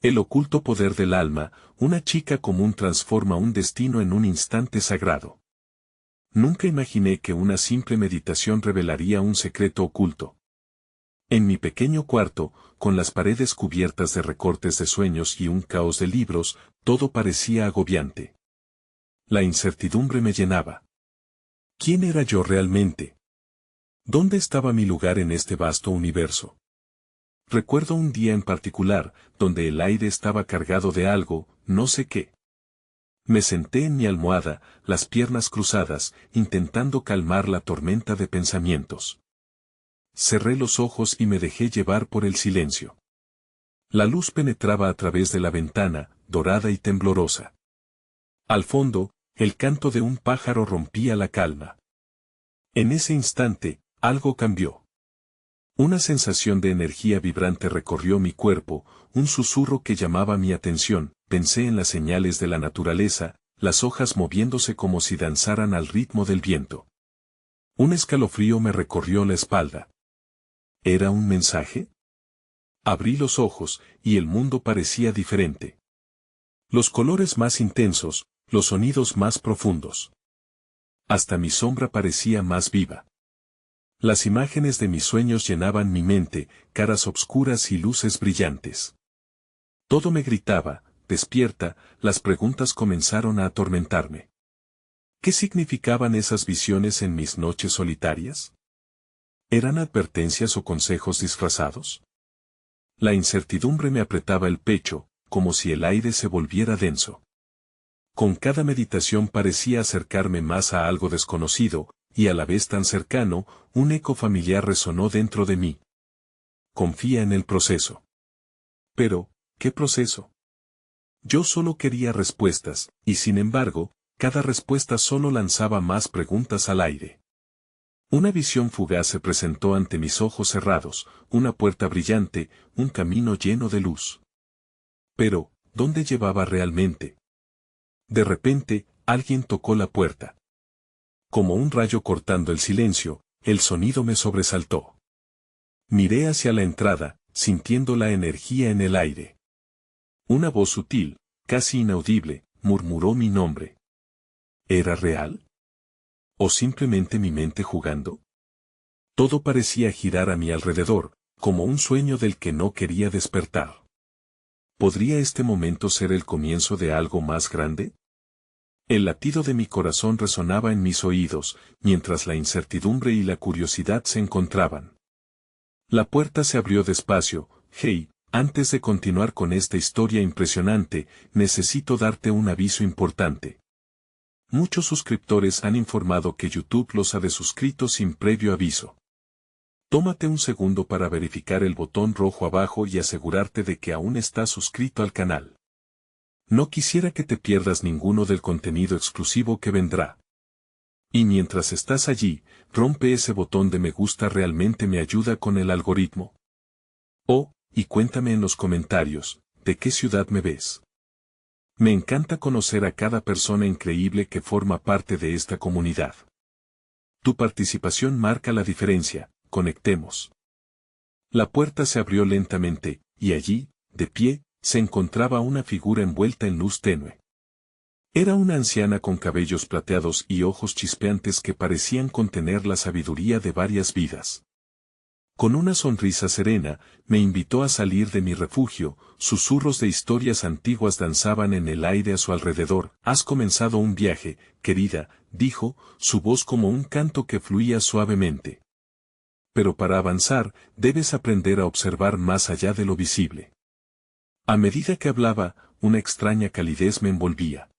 El oculto poder del alma, una chica común transforma un destino en un instante sagrado. Nunca imaginé que una simple meditación revelaría un secreto oculto. En mi pequeño cuarto, con las paredes cubiertas de recortes de sueños y un caos de libros, todo parecía agobiante. La incertidumbre me llenaba. ¿Quién era yo realmente? ¿Dónde estaba mi lugar en este vasto universo? Recuerdo un día en particular, donde el aire estaba cargado de algo, no sé qué. Me senté en mi almohada, las piernas cruzadas, intentando calmar la tormenta de pensamientos. Cerré los ojos y me dejé llevar por el silencio. La luz penetraba a través de la ventana, dorada y temblorosa. Al fondo, el canto de un pájaro rompía la calma. En ese instante, algo cambió. Una sensación de energía vibrante recorrió mi cuerpo, un susurro que llamaba mi atención. Pensé en las señales de la naturaleza, las hojas moviéndose como si danzaran al ritmo del viento. Un escalofrío me recorrió la espalda. ¿Era un mensaje? Abrí los ojos, y el mundo parecía diferente. Los colores más intensos, los sonidos más profundos. Hasta mi sombra parecía más viva. Las imágenes de mis sueños llenaban mi mente, caras obscuras y luces brillantes. Todo me gritaba, despierta, las preguntas comenzaron a atormentarme. ¿Qué significaban esas visiones en mis noches solitarias? ¿Eran advertencias o consejos disfrazados? La incertidumbre me apretaba el pecho, como si el aire se volviera denso. Con cada meditación parecía acercarme más a algo desconocido, y a la vez tan cercano, un eco familiar resonó dentro de mí. Confía en el proceso. Pero, ¿qué proceso? Yo solo quería respuestas, y sin embargo, cada respuesta solo lanzaba más preguntas al aire. Una visión fugaz se presentó ante mis ojos cerrados, una puerta brillante, un camino lleno de luz. Pero, ¿dónde llevaba realmente? De repente, alguien tocó la puerta. Como un rayo cortando el silencio, el sonido me sobresaltó. Miré hacia la entrada, sintiendo la energía en el aire. Una voz sutil, casi inaudible, murmuró mi nombre. ¿Era real? ¿O simplemente mi mente jugando? Todo parecía girar a mi alrededor, como un sueño del que no quería despertar. ¿Podría este momento ser el comienzo de algo más grande? El latido de mi corazón resonaba en mis oídos, mientras la incertidumbre y la curiosidad se encontraban. La puerta se abrió despacio. Hey, antes de continuar con esta historia impresionante, necesito darte un aviso importante. Muchos suscriptores han informado que YouTube los ha desuscrito sin previo aviso. Tómate un segundo para verificar el botón rojo abajo y asegurarte de que aún estás suscrito al canal. No quisiera que te pierdas ninguno del contenido exclusivo que vendrá. Y mientras estás allí, rompe ese botón de me gusta, realmente me ayuda con el algoritmo. Oh, y cuéntame en los comentarios, ¿de qué ciudad me ves? Me encanta conocer a cada persona increíble que forma parte de esta comunidad. Tu participación marca la diferencia, conectemos. La puerta se abrió lentamente, y allí, de pie, se encontraba una figura envuelta en luz tenue. Era una anciana con cabellos plateados y ojos chispeantes que parecían contener la sabiduría de varias vidas. Con una sonrisa serena, me invitó a salir de mi refugio, susurros de historias antiguas danzaban en el aire a su alrededor. Has comenzado un viaje, querida, dijo, su voz como un canto que fluía suavemente. Pero para avanzar, debes aprender a observar más allá de lo visible. A medida que hablaba, una extraña calidez me envolvía.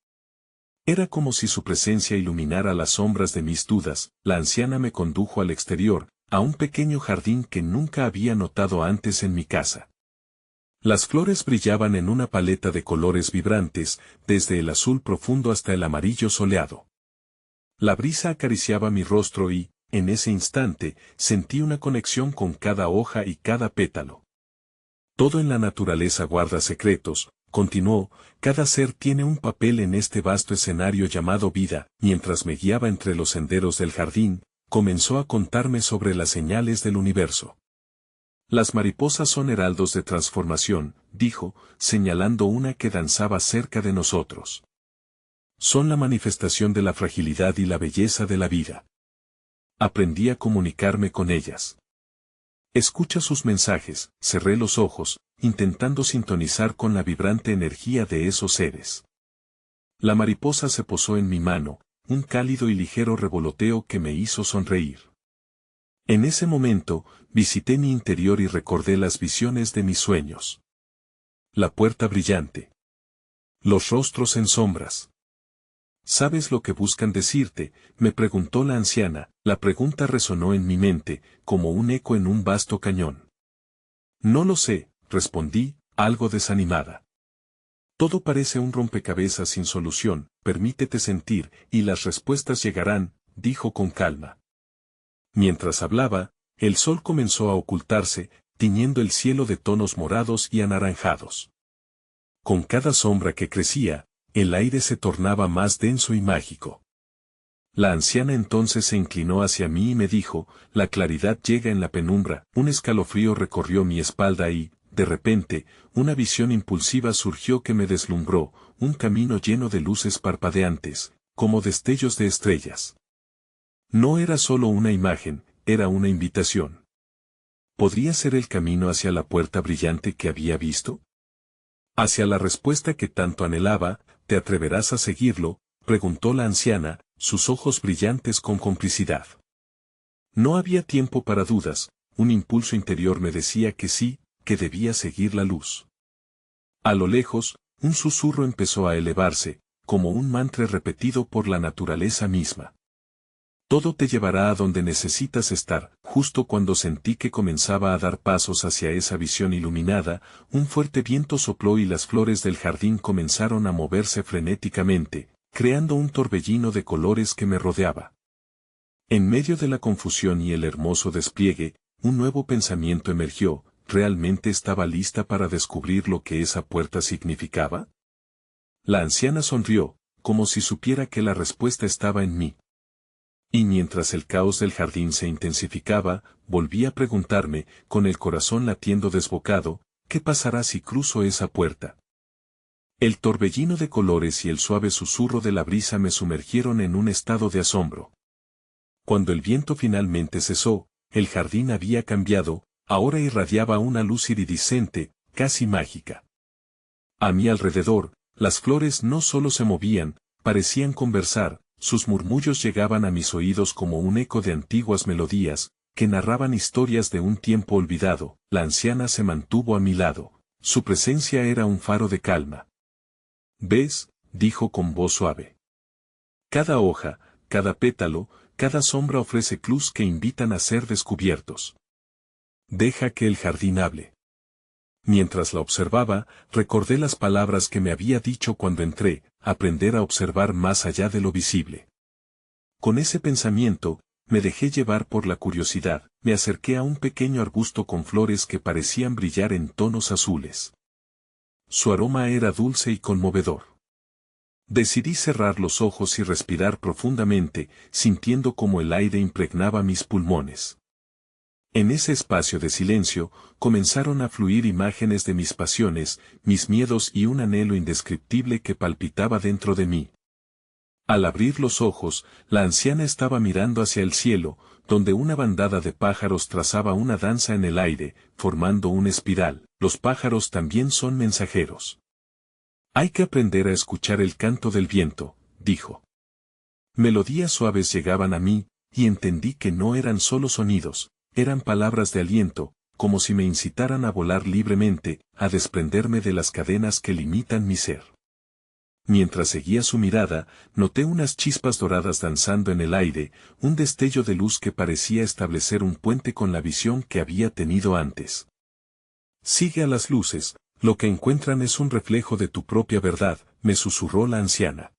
Era como si su presencia iluminara las sombras de mis dudas. La anciana me condujo al exterior, a un pequeño jardín que nunca había notado antes en mi casa. Las flores brillaban en una paleta de colores vibrantes, desde el azul profundo hasta el amarillo soleado. La brisa acariciaba mi rostro y, en ese instante, sentí una conexión con cada hoja y cada pétalo. Todo en la naturaleza guarda secretos, continuó, cada ser tiene un papel en este vasto escenario llamado vida. Mientras me guiaba entre los senderos del jardín, comenzó a contarme sobre las señales del universo. Las mariposas son heraldos de transformación, dijo, señalando una que danzaba cerca de nosotros. Son la manifestación de la fragilidad y la belleza de la vida. Aprendí a comunicarme con ellas. Escucha sus mensajes, cerré los ojos, intentando sintonizar con la vibrante energía de esos seres. La mariposa se posó en mi mano, un cálido y ligero revoloteo que me hizo sonreír. En ese momento, visité mi interior y recordé las visiones de mis sueños. La puerta brillante. Los rostros en sombras. ¿Sabes lo que buscan decirte?, me preguntó la anciana. La pregunta resonó en mi mente, como un eco en un vasto cañón. No lo sé, respondí, algo desanimada. Todo parece un rompecabezas sin solución, permítete sentir, y las respuestas llegarán, dijo con calma. Mientras hablaba, el sol comenzó a ocultarse, tiñendo el cielo de tonos morados y anaranjados. Con cada sombra que crecía, el aire se tornaba más denso y mágico. La anciana entonces se inclinó hacia mí y me dijo, la claridad llega en la penumbra. Un escalofrío recorrió mi espalda y, de repente, una visión impulsiva surgió que me deslumbró, un camino lleno de luces parpadeantes, como destellos de estrellas. No era solo una imagen, era una invitación. ¿Podría ser el camino hacia la puerta brillante que había visto? Hacia la respuesta que tanto anhelaba. ¿Te atreverás a seguirlo?, preguntó la anciana, sus ojos brillantes con complicidad. No había tiempo para dudas, un impulso interior me decía que sí, que debía seguir la luz. A lo lejos, un susurro empezó a elevarse, como un mantra repetido por la naturaleza misma. Todo te llevará a donde necesitas estar. Justo cuando sentí que comenzaba a dar pasos hacia esa visión iluminada, un fuerte viento sopló y las flores del jardín comenzaron a moverse frenéticamente, creando un torbellino de colores que me rodeaba. En medio de la confusión y el hermoso despliegue, un nuevo pensamiento emergió. ¿Realmente estaba lista para descubrir lo que esa puerta significaba? La anciana sonrió, como si supiera que la respuesta estaba en mí. Y mientras el caos del jardín se intensificaba, volví a preguntarme, con el corazón latiendo desbocado, ¿qué pasará si cruzo esa puerta? El torbellino de colores y el suave susurro de la brisa me sumergieron en un estado de asombro. Cuando el viento finalmente cesó, el jardín había cambiado, ahora irradiaba una luz iridiscente, casi mágica. A mi alrededor, las flores no solo se movían, parecían conversar. Sus murmullos llegaban a mis oídos como un eco de antiguas melodías, que narraban historias de un tiempo olvidado. La anciana se mantuvo a mi lado. Su presencia era un faro de calma. ¿Ves?, dijo con voz suave. Cada hoja, cada pétalo, cada sombra ofrece clues que invitan a ser descubiertos. Deja que el jardín hable. Mientras la observaba, recordé las palabras que me había dicho cuando entré, aprender a observar más allá de lo visible. Con ese pensamiento, me dejé llevar por la curiosidad, me acerqué a un pequeño arbusto con flores que parecían brillar en tonos azules. Su aroma era dulce y conmovedor. Decidí cerrar los ojos y respirar profundamente, sintiendo como el aire impregnaba mis pulmones. En ese espacio de silencio, comenzaron a fluir imágenes de mis pasiones, mis miedos y un anhelo indescriptible que palpitaba dentro de mí. Al abrir los ojos, la anciana estaba mirando hacia el cielo, donde una bandada de pájaros trazaba una danza en el aire, formando una espiral. Los pájaros también son mensajeros. Hay que aprender a escuchar el canto del viento, dijo. Melodías suaves llegaban a mí, y entendí que no eran solo sonidos. Eran palabras de aliento, como si me incitaran a volar libremente, a desprenderme de las cadenas que limitan mi ser. Mientras seguía su mirada, noté unas chispas doradas danzando en el aire, un destello de luz que parecía establecer un puente con la visión que había tenido antes. Sigue a las luces, lo que encuentran es un reflejo de tu propia verdad, me susurró la anciana.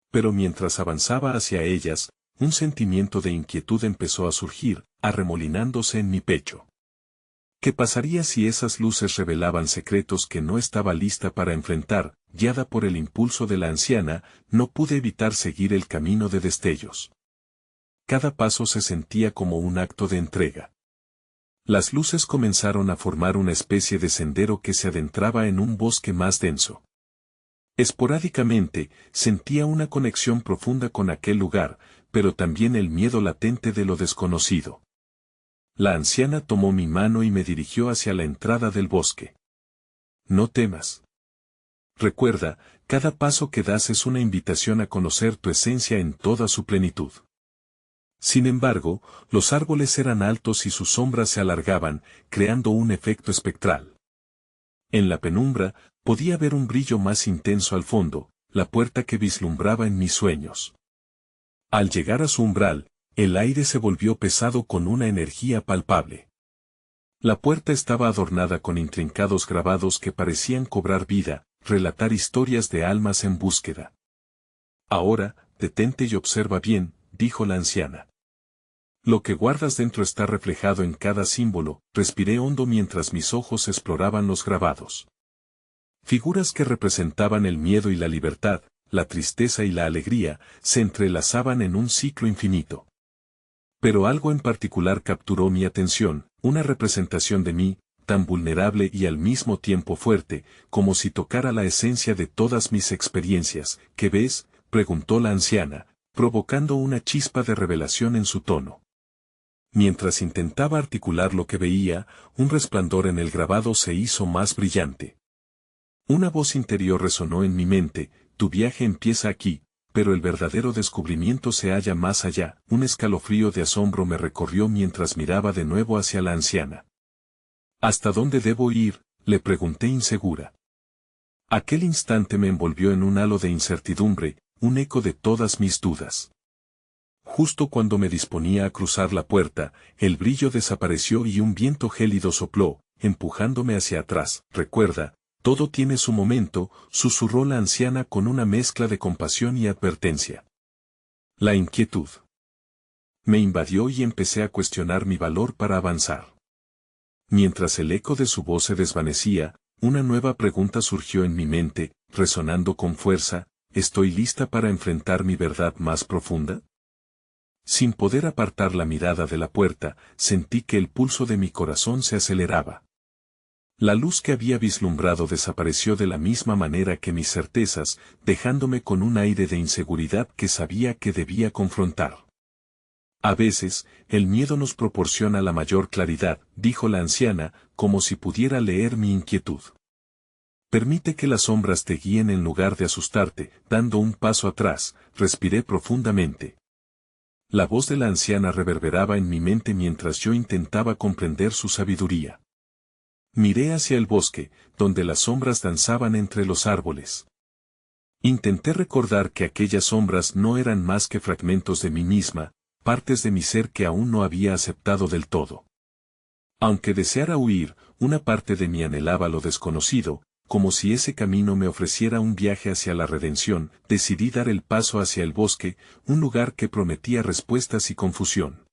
Pero mientras avanzaba hacia ellas, un sentimiento de inquietud empezó a surgir, arremolinándose en mi pecho. ¿Qué pasaría si esas luces revelaban secretos que no estaba lista para enfrentar? Guiada por el impulso de la anciana, no pude evitar seguir el camino de destellos. Cada paso se sentía como un acto de entrega. Las luces comenzaron a formar una especie de sendero que se adentraba en un bosque más denso. Esporádicamente, sentía una conexión profunda con aquel lugar, pero también el miedo latente de lo desconocido. La anciana tomó mi mano y me dirigió hacia la entrada del bosque. No temas. Recuerda, cada paso que das es una invitación a conocer tu esencia en toda su plenitud. Sin embargo, los árboles eran altos y sus sombras se alargaban, creando un efecto espectral. En la penumbra, podía ver un brillo más intenso al fondo, la puerta que vislumbraba en mis sueños. Al llegar a su umbral, el aire se volvió pesado con una energía palpable. La puerta estaba adornada con intrincados grabados que parecían cobrar vida, relatar historias de almas en búsqueda. Ahora, detente y observa bien, dijo la anciana. Lo que guardas dentro está reflejado en cada símbolo. Respiré hondo mientras mis ojos exploraban los grabados. Figuras que representaban el miedo y la libertad, la tristeza y la alegría, se entrelazaban en un ciclo infinito. Pero algo en particular capturó mi atención, una representación de mí, tan vulnerable y al mismo tiempo fuerte, como si tocara la esencia de todas mis experiencias. ¿Qué ves?, preguntó la anciana, provocando una chispa de revelación en su tono. Mientras intentaba articular lo que veía, un resplandor en el grabado se hizo más brillante. Una voz interior resonó en mi mente: tu viaje empieza aquí, pero el verdadero descubrimiento se halla más allá. Un escalofrío de asombro me recorrió mientras miraba de nuevo hacia la anciana. ¿Hasta dónde debo ir?, le pregunté insegura. Aquel instante me envolvió en un halo de incertidumbre, un eco de todas mis dudas. Justo cuando me disponía a cruzar la puerta, el brillo desapareció y un viento gélido sopló, empujándome hacia atrás. Recuerda, todo tiene su momento, susurró la anciana con una mezcla de compasión y advertencia. La inquietud me invadió y empecé a cuestionar mi valor para avanzar. Mientras el eco de su voz se desvanecía, una nueva pregunta surgió en mi mente, resonando con fuerza: ¿estoy lista para enfrentar mi verdad más profunda? Sin poder apartar la mirada de la puerta, sentí que el pulso de mi corazón se aceleraba. La luz que había vislumbrado desapareció de la misma manera que mis certezas, dejándome con un aire de inseguridad que sabía que debía confrontar. A veces, el miedo nos proporciona la mayor claridad, dijo la anciana, como si pudiera leer mi inquietud. Permite que las sombras te guíen en lugar de asustarte. Dando un paso atrás, respiré profundamente. La voz de la anciana reverberaba en mi mente mientras yo intentaba comprender su sabiduría. Miré hacia el bosque, donde las sombras danzaban entre los árboles. Intenté recordar que aquellas sombras no eran más que fragmentos de mí misma, partes de mi ser que aún no había aceptado del todo. Aunque deseara huir, una parte de mí anhelaba lo desconocido, como si ese camino me ofreciera un viaje hacia la redención. Decidí dar el paso hacia el bosque, un lugar que prometía respuestas y confusión.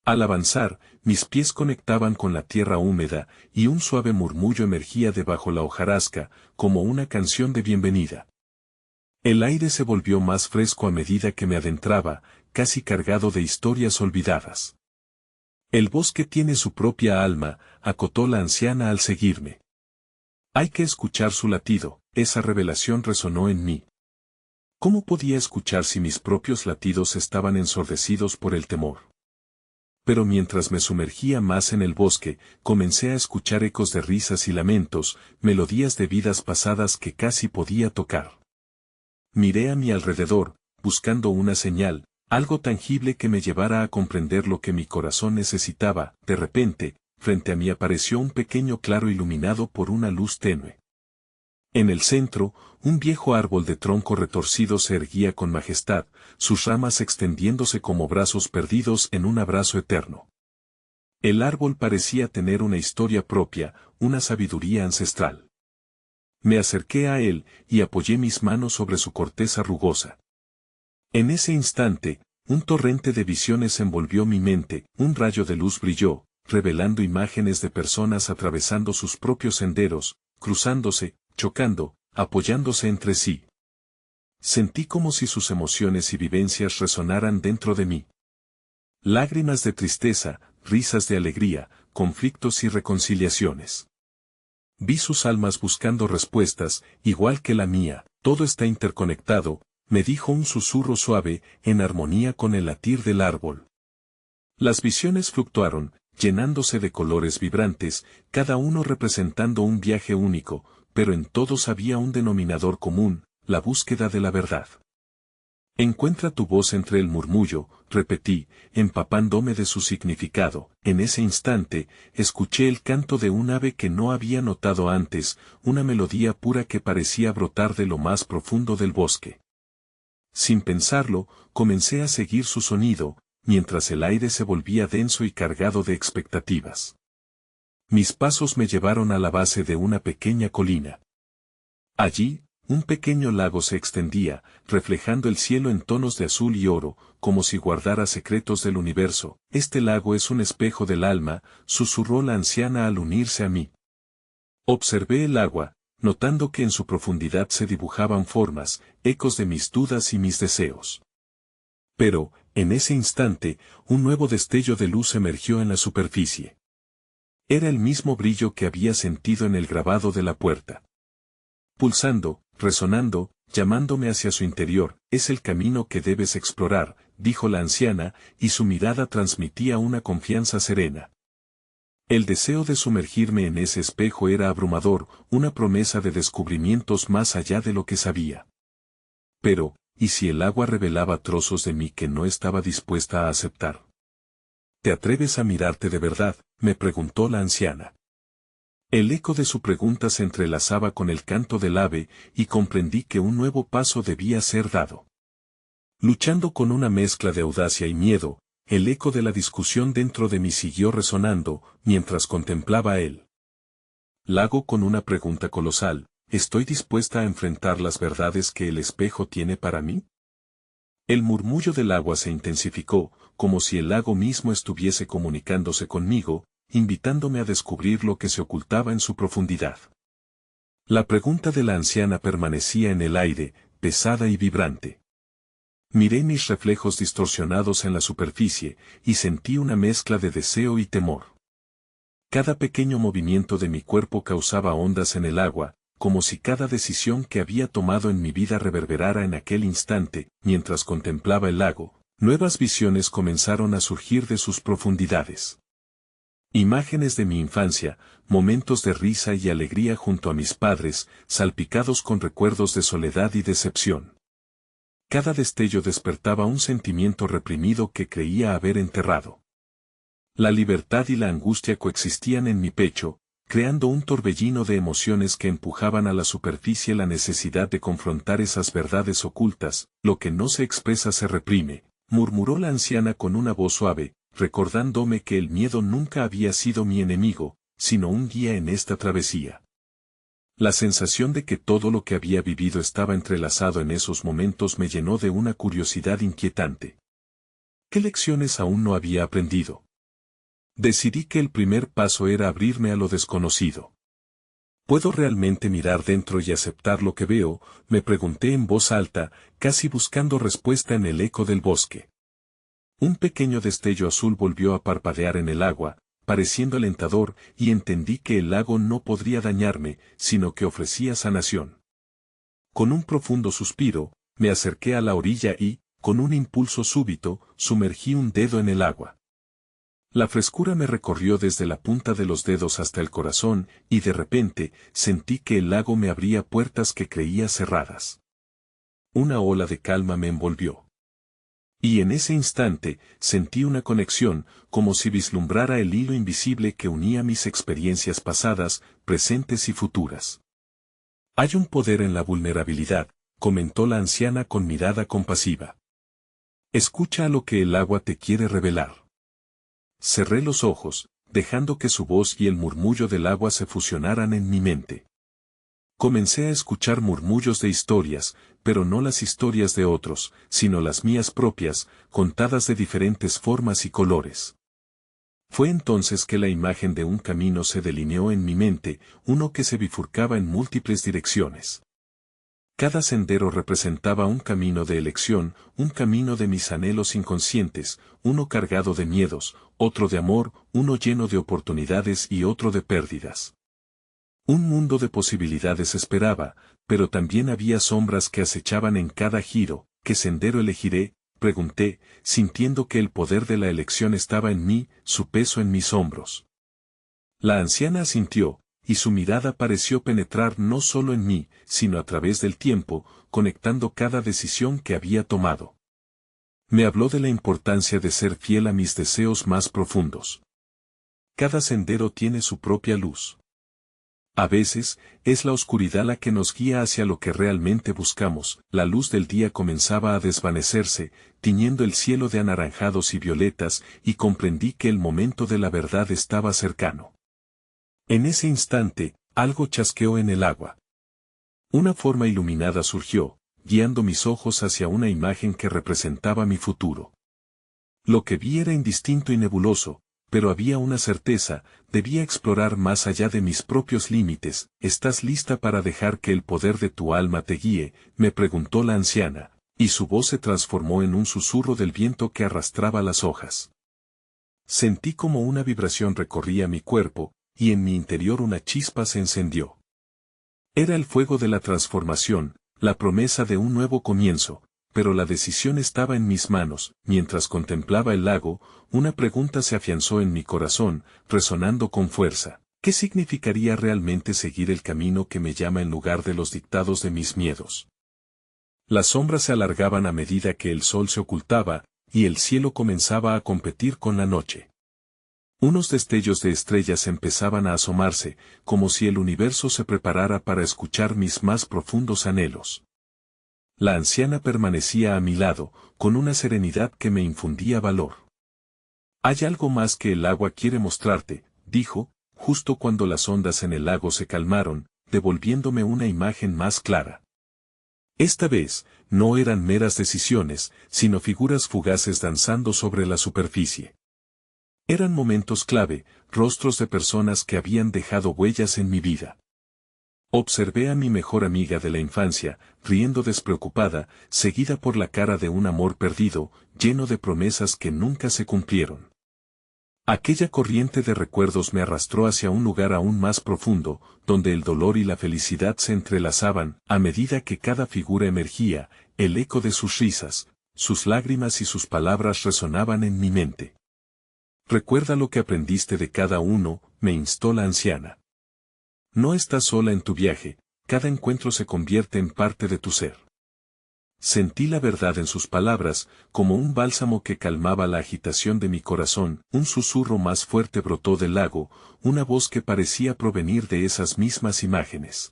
Al avanzar, mis pies conectaban con la tierra húmeda, y un suave murmullo emergía debajo la hojarasca, como una canción de bienvenida. El aire se volvió más fresco a medida que me adentraba, casi cargado de historias olvidadas. El bosque tiene su propia alma, acotó la anciana al seguirme. Hay que escuchar su latido. Esa revelación resonó en mí. ¿Cómo podía escuchar si mis propios latidos estaban ensordecidos por el temor? Pero mientras me sumergía más en el bosque, comencé a escuchar ecos de risas y lamentos, melodías de vidas pasadas que casi podía tocar. Miré a mi alrededor, buscando una señal, algo tangible que me llevara a comprender lo que mi corazón necesitaba. De repente, frente a mí apareció un pequeño claro iluminado por una luz tenue. En el centro, un viejo árbol de tronco retorcido se erguía con majestad, sus ramas extendiéndose como brazos perdidos en un abrazo eterno. El árbol parecía tener una historia propia, una sabiduría ancestral. Me acerqué a él, y apoyé mis manos sobre su corteza rugosa. En ese instante, un torrente de visiones envolvió mi mente, un rayo de luz brilló, revelando imágenes de personas atravesando sus propios senderos, cruzándose, chocando, apoyándose entre sí. Sentí como si sus emociones y vivencias resonaran dentro de mí. Lágrimas de tristeza, risas de alegría, conflictos y reconciliaciones. Vi sus almas buscando respuestas, igual que la mía, todo está interconectado, me dijo un susurro suave, en armonía con el latir del árbol. Las visiones fluctuaron, llenándose de colores vibrantes, cada uno representando un viaje único, pero en todos había un denominador común, la búsqueda de la verdad. Encuentra tu voz entre el murmullo, repetí, empapándome de su significado. En ese instante, escuché el canto de un ave que no había notado antes, una melodía pura que parecía brotar de lo más profundo del bosque. Sin pensarlo, comencé a seguir su sonido, mientras el aire se volvía denso y cargado de expectativas. Mis pasos me llevaron a la base de una pequeña colina. Allí, un pequeño lago se extendía, reflejando el cielo en tonos de azul y oro, como si guardara secretos del universo. Este lago es un espejo del alma, susurró la anciana al unirse a mí. Observé el agua, notando que en su profundidad se dibujaban formas, ecos de mis dudas y mis deseos. Pero, en ese instante, un nuevo destello de luz emergió en la superficie. Era el mismo brillo que había sentido en el grabado de la puerta. Pulsando, resonando, llamándome hacia su interior, es el camino que debes explorar, dijo la anciana, y su mirada transmitía una confianza serena. El deseo de sumergirme en ese espejo era abrumador, una promesa de descubrimientos más allá de lo que sabía. Pero, ¿y si el agua revelaba trozos de mí que no estaba dispuesta a aceptar? ¿Te atreves a mirarte de verdad?, me preguntó la anciana. El eco de su pregunta se entrelazaba con el canto del ave, y comprendí que un nuevo paso debía ser dado. Luchando con una mezcla de audacia y miedo, el eco de la discusión dentro de mí siguió resonando, mientras contemplaba el lago con una pregunta colosal: ¿estoy dispuesta a enfrentar las verdades que el espejo tiene para mí? El murmullo del agua se intensificó, como si el lago mismo estuviese comunicándose conmigo, invitándome a descubrir lo que se ocultaba en su profundidad. La pregunta de la anciana permanecía en el aire, pesada y vibrante. Miré mis reflejos distorsionados en la superficie, y sentí una mezcla de deseo y temor. Cada pequeño movimiento de mi cuerpo causaba ondas en el agua, como si cada decisión que había tomado en mi vida reverberara en aquel instante. Mientras contemplaba el lago, nuevas visiones comenzaron a surgir de sus profundidades. Imágenes de mi infancia, momentos de risa y alegría junto a mis padres, salpicados con recuerdos de soledad y decepción. Cada destello despertaba un sentimiento reprimido que creía haber enterrado. La libertad y la angustia coexistían en mi pecho, creando un torbellino de emociones que empujaban a la superficie la necesidad de confrontar esas verdades ocultas. Lo que no se expresa se reprime, murmuró la anciana con una voz suave, recordándome que el miedo nunca había sido mi enemigo, sino un guía en esta travesía. La sensación de que todo lo que había vivido estaba entrelazado en esos momentos me llenó de una curiosidad inquietante. ¿Qué lecciones aún no había aprendido? Decidí que el primer paso era abrirme a lo desconocido. ¿Puedo realmente mirar dentro y aceptar lo que veo?, me pregunté en voz alta, casi buscando respuesta en el eco del bosque. Un pequeño destello azul volvió a parpadear en el agua, pareciendo alentador, y entendí que el lago no podría dañarme, sino que ofrecía sanación. Con un profundo suspiro, me acerqué a la orilla y, con un impulso súbito, sumergí un dedo en el agua. La frescura me recorrió desde la punta de los dedos hasta el corazón, y de repente, sentí que el lago me abría puertas que creía cerradas. Una ola de calma me envolvió. Y en ese instante, sentí una conexión, como si vislumbrara el hilo invisible que unía mis experiencias pasadas, presentes y futuras. Hay un poder en la vulnerabilidad, comentó la anciana con mirada compasiva. Escucha a lo que el agua te quiere revelar. Cerré los ojos, dejando que su voz y el murmullo del agua se fusionaran en mi mente. Comencé a escuchar murmullos de historias, pero no las historias de otros, sino las mías propias, contadas de diferentes formas y colores. Fue entonces que la imagen de un camino se delineó en mi mente, uno que se bifurcaba en múltiples direcciones. Cada sendero representaba un camino de elección, un camino de mis anhelos inconscientes, uno cargado de miedos, otro de amor, uno lleno de oportunidades y otro de pérdidas. Un mundo de posibilidades esperaba, pero también había sombras que acechaban en cada giro. ¿Qué sendero elegiré?, pregunté, sintiendo que el poder de la elección estaba en mí, su peso en mis hombros. La anciana asintió, y su mirada pareció penetrar no solo en mí, sino a través del tiempo, conectando cada decisión que había tomado. Me habló de la importancia de ser fiel a mis deseos más profundos. Cada sendero tiene su propia luz. A veces, es la oscuridad la que nos guía hacia lo que realmente buscamos. La luz del día comenzaba a desvanecerse, tiñendo el cielo de anaranjados y violetas, y comprendí que el momento de la verdad estaba cercano. En ese instante, algo chasqueó en el agua. Una forma iluminada surgió, guiando mis ojos hacia una imagen que representaba mi futuro. Lo que vi era indistinto y nebuloso, pero había una certeza: debía explorar más allá de mis propios límites. ¿Estás lista para dejar que el poder de tu alma te guíe?, me preguntó la anciana, y su voz se transformó en un susurro del viento que arrastraba las hojas. Sentí como una vibración recorría mi cuerpo, y en mi interior una chispa se encendió. Era el fuego de la transformación, la promesa de un nuevo comienzo. Pero la decisión estaba en mis manos. Mientras contemplaba el lago, una pregunta se afianzó en mi corazón, resonando con fuerza. ¿Qué significaría realmente seguir el camino que me llama en lugar de los dictados de mis miedos? Las sombras se alargaban a medida que el sol se ocultaba, y el cielo comenzaba a competir con la noche. Unos destellos de estrellas empezaban a asomarse, como si el universo se preparara para escuchar mis más profundos anhelos. La anciana permanecía a mi lado, con una serenidad que me infundía valor. «Hay algo más que el agua quiere mostrarte», dijo, justo cuando las ondas en el lago se calmaron, devolviéndome una imagen más clara. Esta vez, no eran meras decisiones, sino figuras fugaces danzando sobre la superficie. Eran momentos clave, rostros de personas que habían dejado huellas en mi vida. Observé a mi mejor amiga de la infancia, riendo despreocupada, seguida por la cara de un amor perdido, lleno de promesas que nunca se cumplieron. Aquella corriente de recuerdos me arrastró hacia un lugar aún más profundo, donde el dolor y la felicidad se entrelazaban. A medida que cada figura emergía, el eco de sus risas, sus lágrimas y sus palabras resonaban en mi mente. «Recuerda lo que aprendiste de cada uno», me instó la anciana. «No estás sola en tu viaje, cada encuentro se convierte en parte de tu ser». Sentí la verdad en sus palabras, como un bálsamo que calmaba la agitación de mi corazón. Un susurro más fuerte brotó del lago, una voz que parecía provenir de esas mismas imágenes.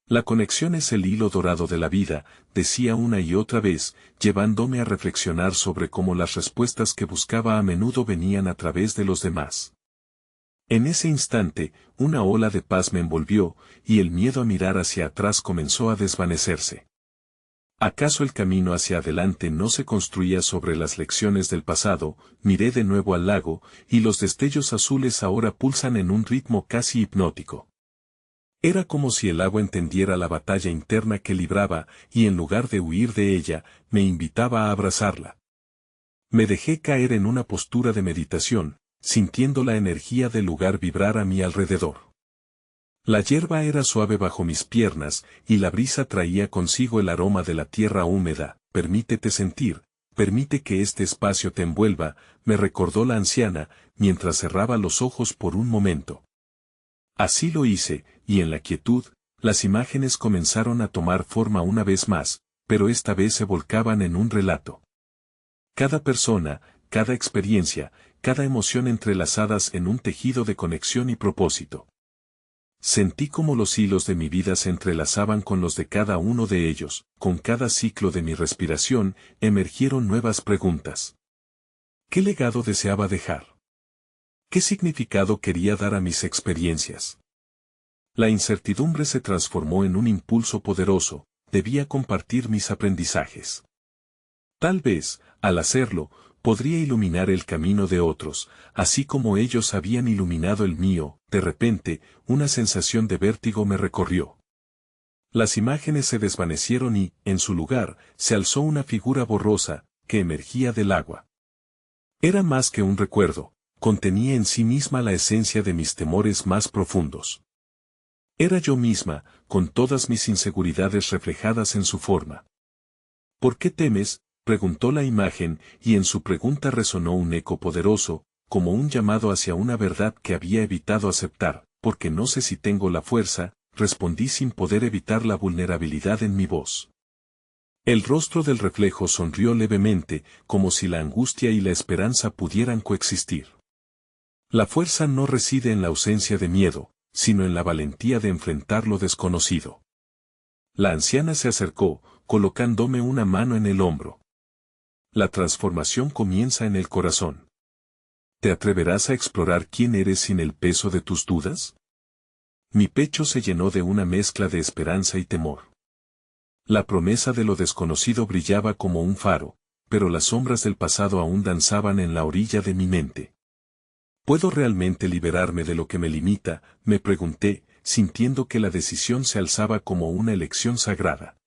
«La conexión es el hilo dorado de la vida», decía una y otra vez, llevándome a reflexionar sobre cómo las respuestas que buscaba a menudo venían a través de los demás. En ese instante, una ola de paz me envolvió, y el miedo a mirar hacia atrás comenzó a desvanecerse. ¿Acaso el camino hacia adelante no se construía sobre las lecciones del pasado? Miré de nuevo al lago, y los destellos azules ahora pulsan en un ritmo casi hipnótico. Era como si el agua entendiera la batalla interna que libraba, y en lugar de huir de ella, me invitaba a abrazarla. Me dejé caer en una postura de meditación, sintiendo la energía del lugar vibrar a mi alrededor. La hierba era suave bajo mis piernas, y la brisa traía consigo el aroma de la tierra húmeda. «Permítete sentir, permite que este espacio te envuelva», me recordó la anciana, mientras cerraba los ojos por un momento. Así lo hice, y en la quietud, las imágenes comenzaron a tomar forma una vez más, pero esta vez se volcaban en un relato. Cada persona, cada experiencia, cada emoción entrelazadas en un tejido de conexión y propósito. Sentí como los hilos de mi vida se entrelazaban con los de cada uno de ellos. Con cada ciclo de mi respiración, emergieron nuevas preguntas. ¿Qué legado deseaba dejar? ¿Qué significado quería dar a mis experiencias? La incertidumbre se transformó en un impulso poderoso. Debía compartir mis aprendizajes. Tal vez, al hacerlo, podría iluminar el camino de otros, así como ellos habían iluminado el mío. De repente, una sensación de vértigo me recorrió. Las imágenes se desvanecieron y, en su lugar, se alzó una figura borrosa, que emergía del agua. Era más que un recuerdo, contenía en sí misma la esencia de mis temores más profundos. Era yo misma, con todas mis inseguridades reflejadas en su forma. ¿Por qué temes?, preguntó la imagen, y en su pregunta resonó un eco poderoso, como un llamado hacia una verdad que había evitado aceptar. Porque no sé si tengo la fuerza, respondí sin poder evitar la vulnerabilidad en mi voz. El rostro del reflejo sonrió levemente, como si la angustia y la esperanza pudieran coexistir. La fuerza no reside en la ausencia de miedo, sino en la valentía de enfrentar lo desconocido. La anciana se acercó, colocándome una mano en el hombro. La transformación comienza en el corazón. ¿Te atreverás a explorar quién eres sin el peso de tus dudas? Mi pecho se llenó de una mezcla de esperanza y temor. La promesa de lo desconocido brillaba como un faro, pero las sombras del pasado aún danzaban en la orilla de mi mente. ¿Puedo realmente liberarme de lo que me limita?, me pregunté, sintiendo que la decisión se alzaba como una elección sagrada.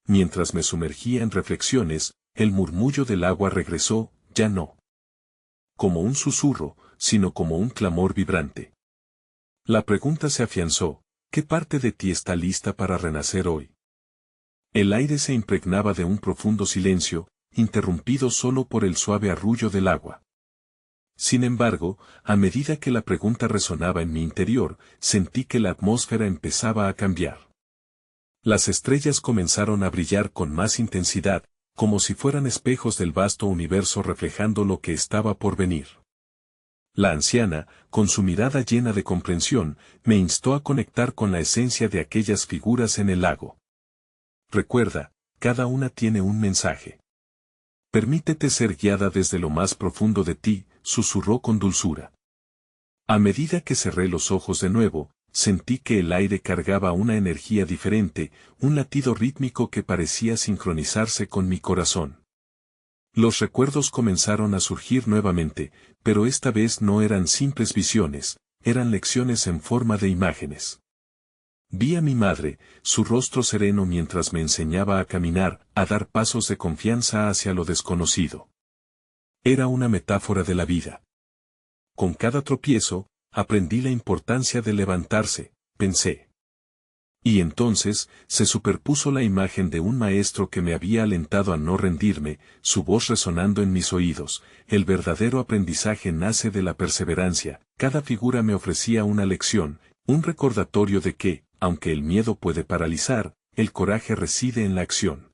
Mientras me sumergía en reflexiones, el murmullo del agua regresó, ya no como un susurro, sino como un clamor vibrante. La pregunta se afianzó: ¿qué parte de ti está lista para renacer hoy? El aire se impregnaba de un profundo silencio, interrumpido solo por el suave arrullo del agua. Sin embargo, a medida que la pregunta resonaba en mi interior, sentí que la atmósfera empezaba a cambiar. Las estrellas comenzaron a brillar con más intensidad, como si fueran espejos del vasto universo reflejando lo que estaba por venir. La anciana, con su mirada llena de comprensión, me instó a conectar con la esencia de aquellas figuras en el lago. Recuerda, cada una tiene un mensaje. Permítete ser guiada desde lo más profundo de ti, susurró con dulzura. A medida que cerré los ojos de nuevo, sentí que el aire cargaba una energía diferente, un latido rítmico que parecía sincronizarse con mi corazón. Los recuerdos comenzaron a surgir nuevamente, pero esta vez no eran simples visiones, eran lecciones en forma de imágenes. Vi a mi madre, su rostro sereno mientras me enseñaba a caminar, a dar pasos de confianza hacia lo desconocido. Era una metáfora de la vida. Con cada tropiezo, aprendí la importancia de levantarse, pensé. Y entonces, se superpuso la imagen de un maestro que me había alentado a no rendirme, su voz resonando en mis oídos: el verdadero aprendizaje nace de la perseverancia. Cada figura me ofrecía una lección, un recordatorio de que, aunque el miedo puede paralizar, el coraje reside en la acción.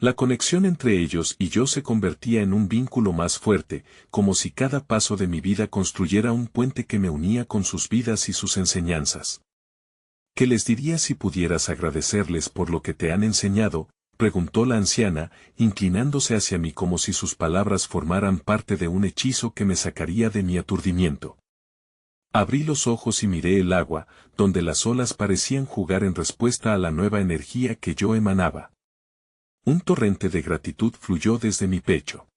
La conexión entre ellos y yo se convertía en un vínculo más fuerte, como si cada paso de mi vida construyera un puente que me unía con sus vidas y sus enseñanzas. ¿Qué les dirías si pudieras agradecerles por lo que te han enseñado?, preguntó la anciana, inclinándose hacia mí como si sus palabras formaran parte de un hechizo que me sacaría de mi aturdimiento. Abrí los ojos y miré el agua, donde las olas parecían jugar en respuesta a la nueva energía que yo emanaba. Un torrente de gratitud fluyó desde mi pecho.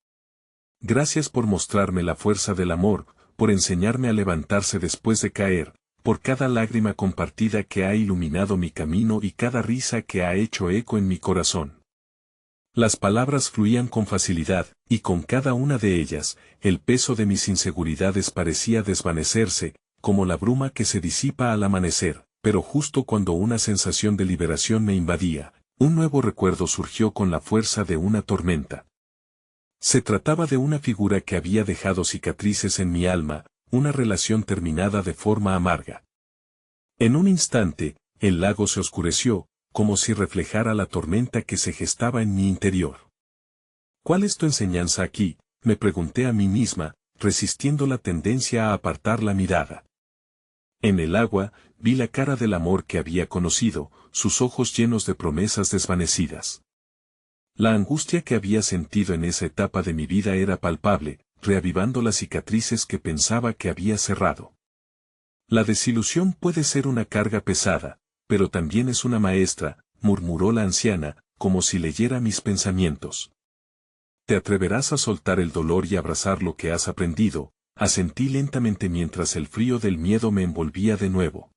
Gracias por mostrarme la fuerza del amor, por enseñarme a levantarse después de caer, por cada lágrima compartida que ha iluminado mi camino y cada risa que ha hecho eco en mi corazón. Las palabras fluían con facilidad, y con cada una de ellas, el peso de mis inseguridades parecía desvanecerse, como la bruma que se disipa al amanecer, pero justo cuando una sensación de liberación me invadía, un nuevo recuerdo surgió con la fuerza de una tormenta. Se trataba de una figura que había dejado cicatrices en mi alma, una relación terminada de forma amarga. En un instante, el lago se oscureció, como si reflejara la tormenta que se gestaba en mi interior. ¿Cuál es tu enseñanza aquí?, me pregunté a mí misma, resistiendo la tendencia a apartar la mirada. En el agua, vi la cara del amor que había conocido, sus ojos llenos de promesas desvanecidas. La angustia que había sentido en esa etapa de mi vida era palpable, reavivando las cicatrices que pensaba que había cerrado. La desilusión puede ser una carga pesada, pero también es una maestra, murmuró la anciana, como si leyera mis pensamientos. ¿Te atreverás a soltar el dolor y abrazar lo que has aprendido? Asentí lentamente mientras el frío del miedo me envolvía de nuevo.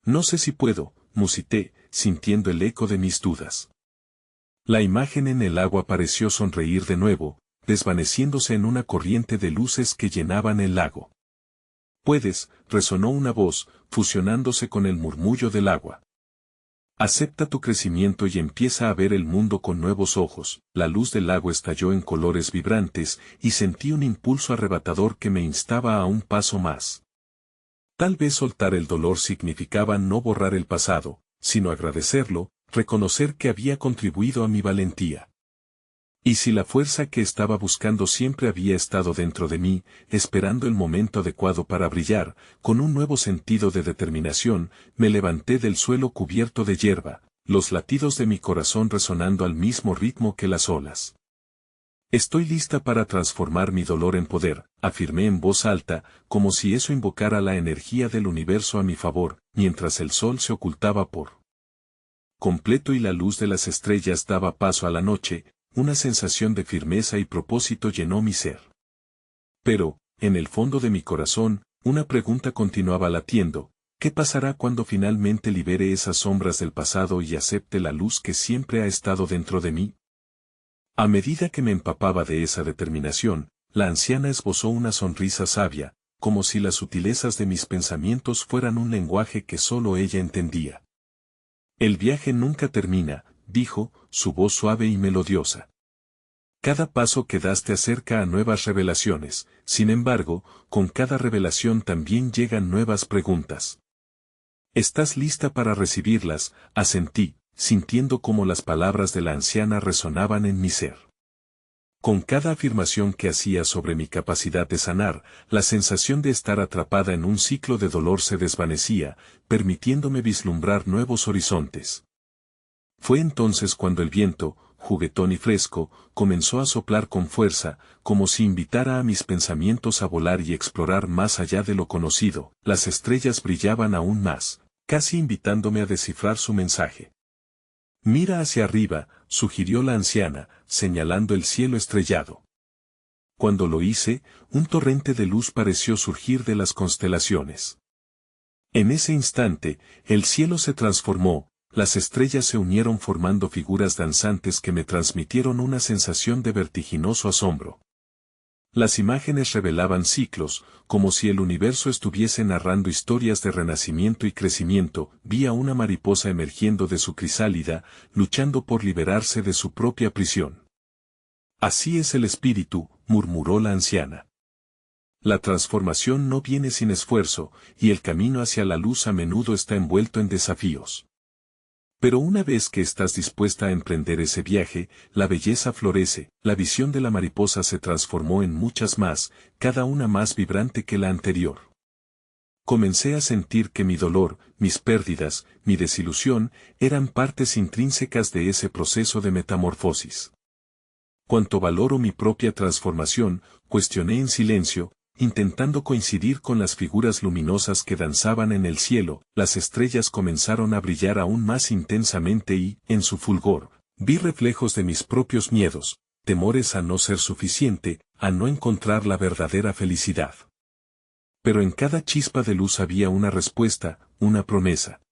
No sé si puedo, musité, sintiendo el eco de mis dudas. La imagen en el agua pareció sonreír de nuevo, desvaneciéndose en una corriente de luces que llenaban el lago. «Puedes», resonó una voz, fusionándose con el murmullo del agua. «Acepta tu crecimiento y empieza a ver el mundo con nuevos ojos». La luz del lago estalló en colores vibrantes y sentí un impulso arrebatador que me instaba a un paso más. Tal vez soltar el dolor significaba no borrar el pasado, sino agradecerlo, reconocer que había contribuido a mi valentía. Y si la fuerza que estaba buscando siempre había estado dentro de mí, esperando el momento adecuado para brillar, con un nuevo sentido de determinación, me levanté del suelo cubierto de hierba, los latidos de mi corazón resonando al mismo ritmo que las olas. «Estoy lista para transformar mi dolor en poder», afirmé en voz alta, como si eso invocara la energía del universo a mi favor, mientras el sol se ocultaba por completo y la luz de las estrellas daba paso a la noche. Una sensación de firmeza y propósito llenó mi ser. Pero, en el fondo de mi corazón, una pregunta continuaba latiendo: ¿qué pasará cuando finalmente libere esas sombras del pasado y acepte la luz que siempre ha estado dentro de mí? A medida que me empapaba de esa determinación, la anciana esbozó una sonrisa sabia, como si las sutilezas de mis pensamientos fueran un lenguaje que solo ella entendía. «El viaje nunca termina», dijo, su voz suave y melodiosa. «Cada paso que das te acerca a nuevas revelaciones, sin embargo, con cada revelación también llegan nuevas preguntas. ¿Estás lista para recibirlas?», asentí, sintiendo cómo las palabras de la anciana resonaban en mi ser. Con cada afirmación que hacía sobre mi capacidad de sanar, la sensación de estar atrapada en un ciclo de dolor se desvanecía, permitiéndome vislumbrar nuevos horizontes. Fue entonces cuando el viento, juguetón y fresco, comenzó a soplar con fuerza, como si invitara a mis pensamientos a volar y explorar más allá de lo conocido. Las estrellas brillaban aún más, casi invitándome a descifrar su mensaje. «Mira hacia arriba», sugirió la anciana, señalando el cielo estrellado. Cuando lo hice, un torrente de luz pareció surgir de las constelaciones. En ese instante, el cielo se transformó. Las estrellas se unieron formando figuras danzantes que me transmitieron una sensación de vertiginoso asombro. Las imágenes revelaban ciclos, como si el universo estuviese narrando historias de renacimiento y crecimiento. Vi a una mariposa emergiendo de su crisálida, luchando por liberarse de su propia prisión. «Así es el espíritu», murmuró la anciana. «La transformación no viene sin esfuerzo, y el camino hacia la luz a menudo está envuelto en desafíos. Pero una vez que estás dispuesta a emprender ese viaje, la belleza florece». La visión de la mariposa se transformó en muchas más, cada una más vibrante que la anterior. Comencé a sentir que mi dolor, mis pérdidas, mi desilusión, eran partes intrínsecas de ese proceso de metamorfosis. «¿Cuánto valoro mi propia transformación?», cuestioné en silencio, intentando coincidir con las figuras luminosas que danzaban en el cielo. Las estrellas comenzaron a brillar aún más intensamente y, en su fulgor, vi reflejos de mis propios miedos, temores a no ser suficiente, a no encontrar la verdadera felicidad. Pero en cada chispa de luz había una respuesta, una promesa.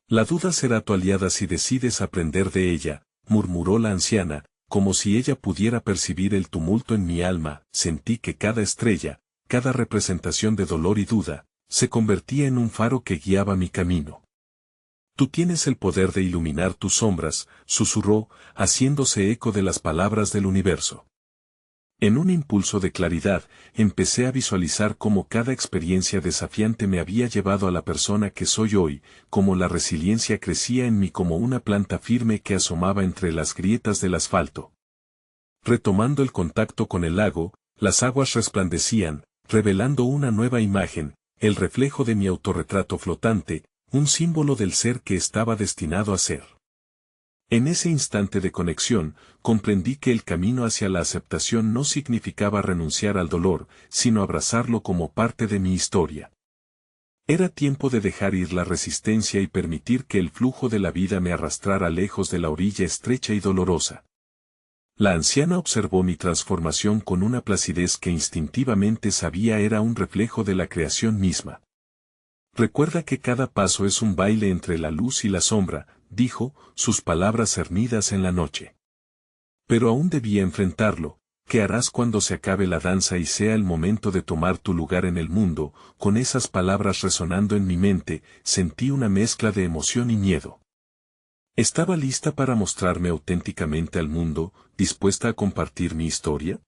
«La duda será tu aliada si decides aprender de ella», murmuró la anciana, como si ella pudiera percibir el tumulto en mi alma. Sentí que cada estrella, cada representación de dolor y duda, se convertía en un faro que guiaba mi camino. «Tú tienes el poder de iluminar tus sombras», susurró, haciéndose eco de las palabras del universo. En un impulso de claridad, empecé a visualizar cómo cada experiencia desafiante me había llevado a la persona que soy hoy, cómo la resiliencia crecía en mí como una planta firme que asomaba entre las grietas del asfalto. Retomando el contacto con el lago, las aguas resplandecían, revelando una nueva imagen, el reflejo de mi autorretrato flotante, un símbolo del ser que estaba destinado a ser. En ese instante de conexión, comprendí que el camino hacia la aceptación no significaba renunciar al dolor, sino abrazarlo como parte de mi historia. Era tiempo de dejar ir la resistencia y permitir que el flujo de la vida me arrastrara lejos de la orilla estrecha y dolorosa. La anciana observó mi transformación con una placidez que instintivamente sabía era un reflejo de la creación misma. «Recuerda que cada paso es un baile entre la luz y la sombra», dijo, sus palabras cernidas en la noche. Pero aún debía enfrentarlo. ¿Qué harás cuando se acabe la danza y sea el momento de tomar tu lugar en el mundo? Con esas palabras resonando en mi mente, sentí una mezcla de emoción y miedo. ¿Estaba lista para mostrarme auténticamente al mundo, dispuesta a compartir mi historia?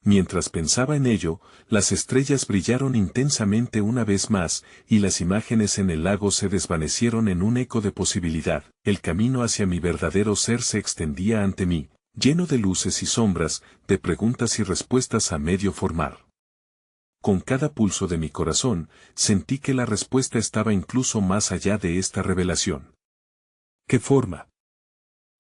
Mientras pensaba en ello, las estrellas brillaron intensamente una vez más, y las imágenes en el lago se desvanecieron en un eco de posibilidad. El camino hacia mi verdadero ser se extendía ante mí, lleno de luces y sombras, de preguntas y respuestas a medio formar. Con cada pulso de mi corazón, sentí que la respuesta estaba incluso más allá de esta revelación. ¿Qué forma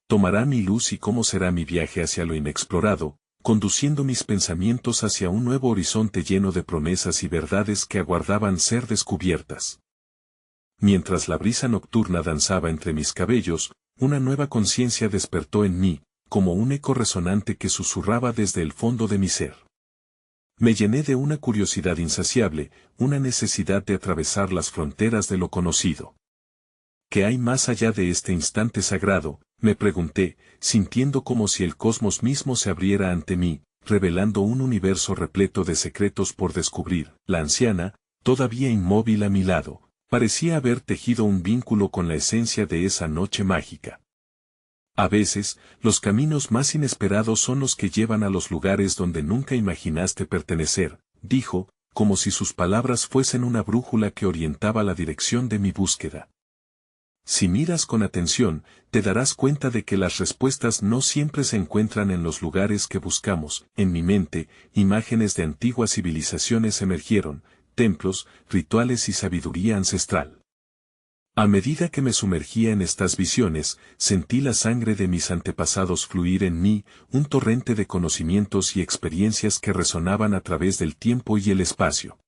tomará mi luz y cómo será mi viaje hacia lo inexplorado, conduciendo mis pensamientos hacia un nuevo horizonte lleno de promesas y verdades que aguardaban ser descubiertas? Mientras la brisa nocturna danzaba entre mis cabellos, una nueva conciencia despertó en mí, como un eco resonante que susurraba desde el fondo de mi ser. Me llené de una curiosidad insaciable, una necesidad de atravesar las fronteras de lo conocido. ¿Qué hay más allá de este instante sagrado?, me pregunté, sintiendo como si el cosmos mismo se abriera ante mí, revelando un universo repleto de secretos por descubrir. La anciana, todavía inmóvil a mi lado, parecía haber tejido un vínculo con la esencia de esa noche mágica. A veces, los caminos más inesperados son los que llevan a los lugares donde nunca imaginaste pertenecer, dijo, como si sus palabras fuesen una brújula que orientaba la dirección de mi búsqueda. Si miras con atención, te darás cuenta de que las respuestas no siempre se encuentran en los lugares que buscamos. En mi mente, imágenes de antiguas civilizaciones emergieron, templos, rituales y sabiduría ancestral. A medida que me sumergía en estas visiones, sentí la sangre de mis antepasados fluir en mí, un torrente de conocimientos y experiencias que resonaban a través del tiempo y el espacio.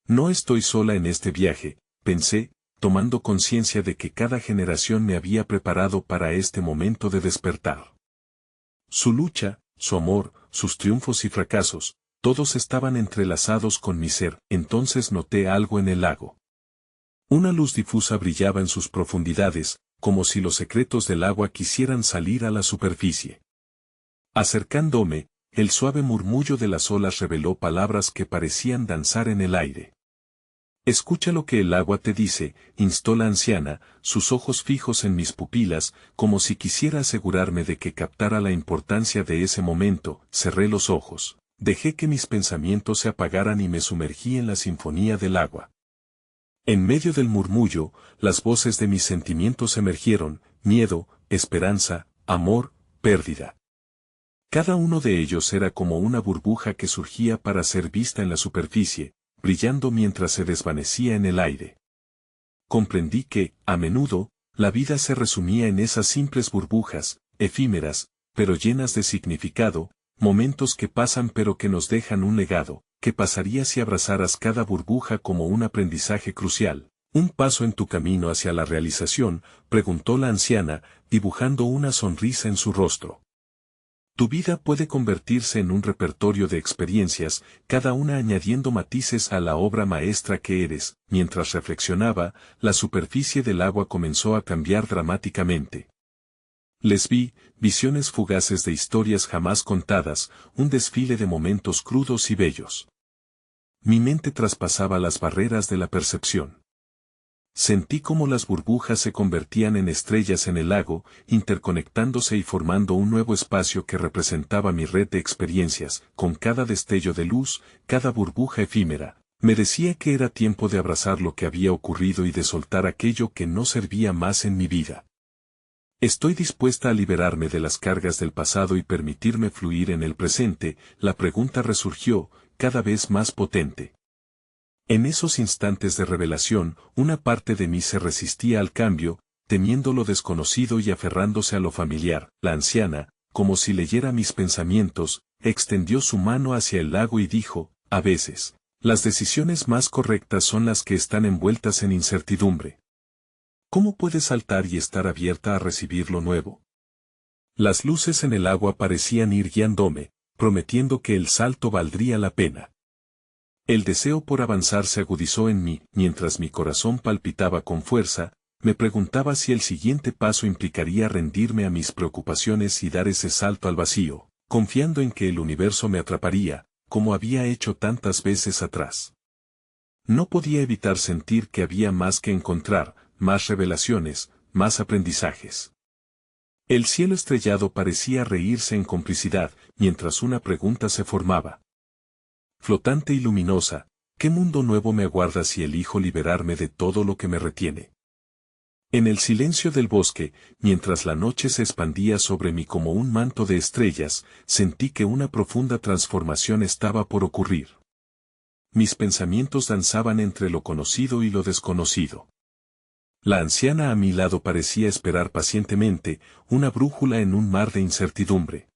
No estoy sola en este viaje, pensé, tomando conciencia de que cada generación me había preparado para este momento de despertar. Su lucha, su amor, sus triunfos y fracasos, todos estaban entrelazados con mi ser. Entonces noté algo en el lago. Una luz difusa brillaba en sus profundidades, como si los secretos del agua quisieran salir a la superficie. Acercándome, el suave murmullo de las olas reveló palabras que parecían danzar en el aire. Escucha lo que el agua te dice, instó la anciana, sus ojos fijos en mis pupilas, como si quisiera asegurarme de que captara la importancia de ese momento. Cerré los ojos, dejé que mis pensamientos se apagaran y me sumergí en la sinfonía del agua. En medio del murmullo, las voces de mis sentimientos emergieron: miedo, esperanza, amor, pérdida. Cada uno de ellos era como una burbuja que surgía para ser vista en la superficie, brillando mientras se desvanecía en el aire. Comprendí que, a menudo, la vida se resumía en esas simples burbujas, efímeras, pero llenas de significado, momentos que pasan pero que nos dejan un legado. ¿Qué pasaría si abrazaras cada burbuja como un aprendizaje crucial? ¿Un paso en tu camino hacia la realización?, preguntó la anciana, dibujando una sonrisa en su rostro. Tu vida puede convertirse en un repertorio de experiencias, cada una añadiendo matices a la obra maestra que eres. Mientras reflexionaba, la superficie del agua comenzó a cambiar dramáticamente. Les vi, visiones fugaces de historias jamás contadas, un desfile de momentos crudos y bellos. Mi mente traspasaba las barreras de la percepción. Sentí cómo las burbujas se convertían en estrellas en el lago, interconectándose y formando un nuevo espacio que representaba mi red de experiencias. Con cada destello de luz, cada burbuja efímera, me decía que era tiempo de abrazar lo que había ocurrido y de soltar aquello que no servía más en mi vida. ¿Estoy dispuesta a liberarme de las cargas del pasado y permitirme fluir en el presente? La pregunta resurgió, cada vez más potente. En esos instantes de revelación, una parte de mí se resistía al cambio, temiendo lo desconocido y aferrándose a lo familiar. La anciana, como si leyera mis pensamientos, extendió su mano hacia el lago y dijo: a veces, las decisiones más correctas son las que están envueltas en incertidumbre. ¿Cómo puedes saltar y estar abierta a recibir lo nuevo? Las luces en el agua parecían ir guiándome, prometiendo que el salto valdría la pena. El deseo por avanzar se agudizó en mí, mientras mi corazón palpitaba con fuerza. Me preguntaba si el siguiente paso implicaría rendirme a mis preocupaciones y dar ese salto al vacío, confiando en que el universo me atraparía, como había hecho tantas veces atrás. No podía evitar sentir que había más que encontrar, más revelaciones, más aprendizajes. El cielo estrellado parecía reírse en complicidad, mientras una pregunta se formaba. Flotante y luminosa, ¿qué mundo nuevo me aguarda si elijo liberarme de todo lo que me retiene? En el silencio del bosque, mientras la noche se expandía sobre mí como un manto de estrellas, sentí que una profunda transformación estaba por ocurrir. Mis pensamientos danzaban entre lo conocido y lo desconocido. La anciana a mi lado parecía esperar pacientemente, una brújula en un mar de incertidumbre.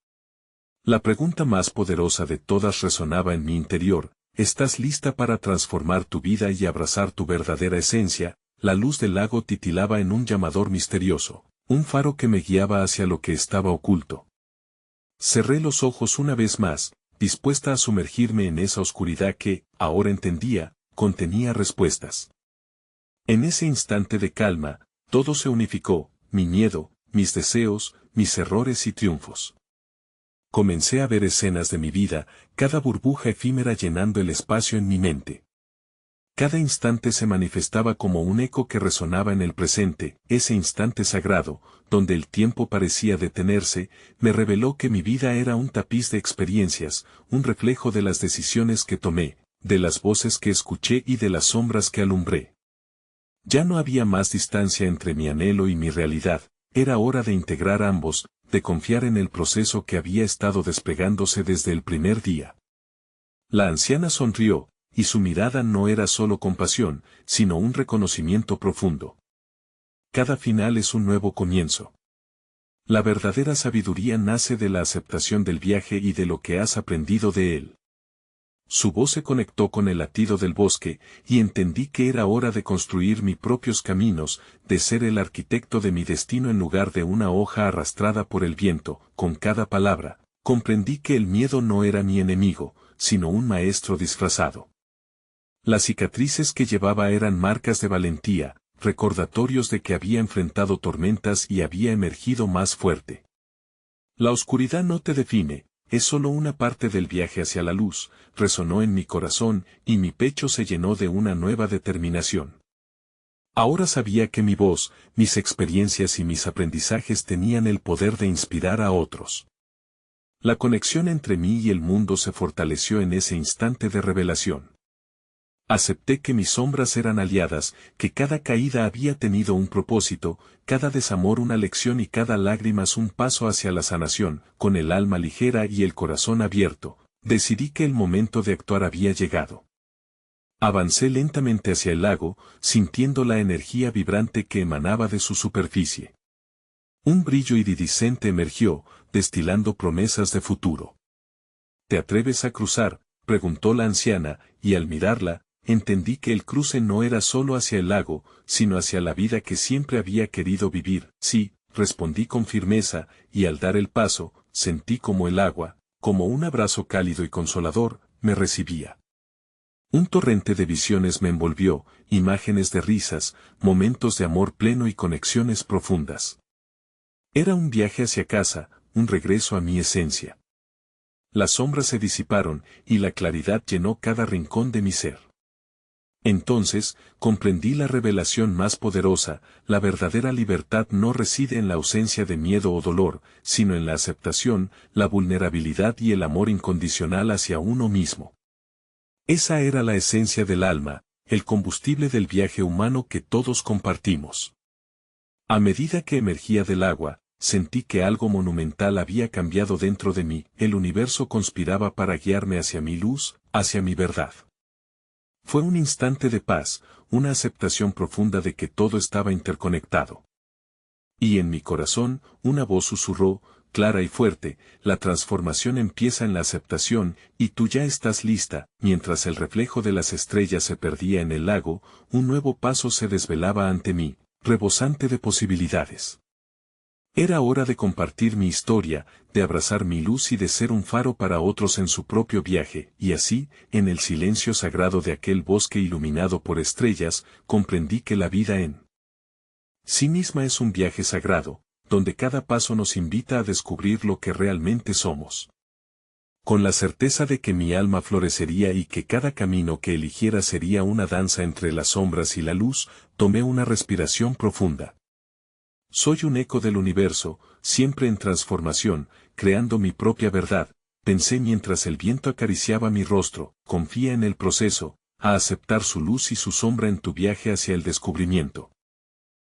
La pregunta más poderosa de todas resonaba en mi interior: ¿estás lista para transformar tu vida y abrazar tu verdadera esencia? La luz del lago titilaba en un llamador misterioso, un faro que me guiaba hacia lo que estaba oculto. Cerré los ojos una vez más, dispuesta a sumergirme en esa oscuridad que, ahora entendía, contenía respuestas. En ese instante de calma, todo se unificó: mi miedo, mis deseos, mis errores y triunfos. Comencé a ver escenas de mi vida, cada burbuja efímera llenando el espacio en mi mente. Cada instante se manifestaba como un eco que resonaba en el presente. Ese instante sagrado, donde el tiempo parecía detenerse, me reveló que mi vida era un tapiz de experiencias, un reflejo de las decisiones que tomé, de las voces que escuché y de las sombras que alumbré. Ya no había más distancia entre mi anhelo y mi realidad, era hora de integrar ambos, de confiar en el proceso que había estado desplegándose desde el primer día. La anciana sonrió, y su mirada no era solo compasión, sino un reconocimiento profundo. Cada final es un nuevo comienzo. La verdadera sabiduría nace de la aceptación del viaje y de lo que has aprendido de él. Su voz se conectó con el latido del bosque, y entendí que era hora de construir mis propios caminos, de ser el arquitecto de mi destino en lugar de una hoja arrastrada por el viento. Con cada palabra, comprendí que el miedo no era mi enemigo, sino un maestro disfrazado. Las cicatrices que llevaba eran marcas de valentía, recordatorios de que había enfrentado tormentas y había emergido más fuerte. La oscuridad no te define, es solo una parte del viaje hacia la luz, resonó en mi corazón, y mi pecho se llenó de una nueva determinación. Ahora sabía que mi voz, mis experiencias y mis aprendizajes tenían el poder de inspirar a otros. La conexión entre mí y el mundo se fortaleció en ese instante de revelación. Acepté que mis sombras eran aliadas, que cada caída había tenido un propósito, cada desamor una lección y cada lágrima un paso hacia la sanación. Con el alma ligera y el corazón abierto, decidí que el momento de actuar había llegado. Avancé lentamente hacia el lago, sintiendo la energía vibrante que emanaba de su superficie. Un brillo iridiscente emergió, destilando promesas de futuro. ¿Te atreves a cruzar?, preguntó la anciana, y al mirarla, entendí que el cruce no era solo hacia el lago, sino hacia la vida que siempre había querido vivir. Sí, respondí con firmeza, y al dar el paso, sentí como el agua, como un abrazo cálido y consolador, me recibía. Un torrente de visiones me envolvió, imágenes de risas, momentos de amor pleno y conexiones profundas. Era un viaje hacia casa, un regreso a mi esencia. Las sombras se disiparon, y la claridad llenó cada rincón de mi ser. Entonces, comprendí la revelación más poderosa: la verdadera libertad no reside en la ausencia de miedo o dolor, sino en la aceptación, la vulnerabilidad y el amor incondicional hacia uno mismo. Esa era la esencia del alma, el combustible del viaje humano que todos compartimos. A medida que emergía del agua, sentí que algo monumental había cambiado dentro de mí. El universo conspiraba para guiarme hacia mi luz, hacia mi verdad. Fue un instante de paz, una aceptación profunda de que todo estaba interconectado. Y en mi corazón, una voz susurró, clara y fuerte: la transformación empieza en la aceptación, y tú ya estás lista. Mientras el reflejo de las estrellas se perdía en el lago, un nuevo paso se desvelaba ante mí, rebosante de posibilidades. Era hora de compartir mi historia, de abrazar mi luz y de ser un faro para otros en su propio viaje. Y así, en el silencio sagrado de aquel bosque iluminado por estrellas, comprendí que la vida en Sí misma es un viaje sagrado, donde cada paso nos invita a descubrir lo que realmente somos. Con la certeza de que mi alma florecería y que cada camino que eligiera sería una danza entre las sombras y la luz, tomé una respiración profunda. Soy un eco del universo, siempre en transformación, creando mi propia verdad, pensé mientras el viento acariciaba mi rostro, confía en el proceso, a aceptar su luz y su sombra en tu viaje hacia el descubrimiento.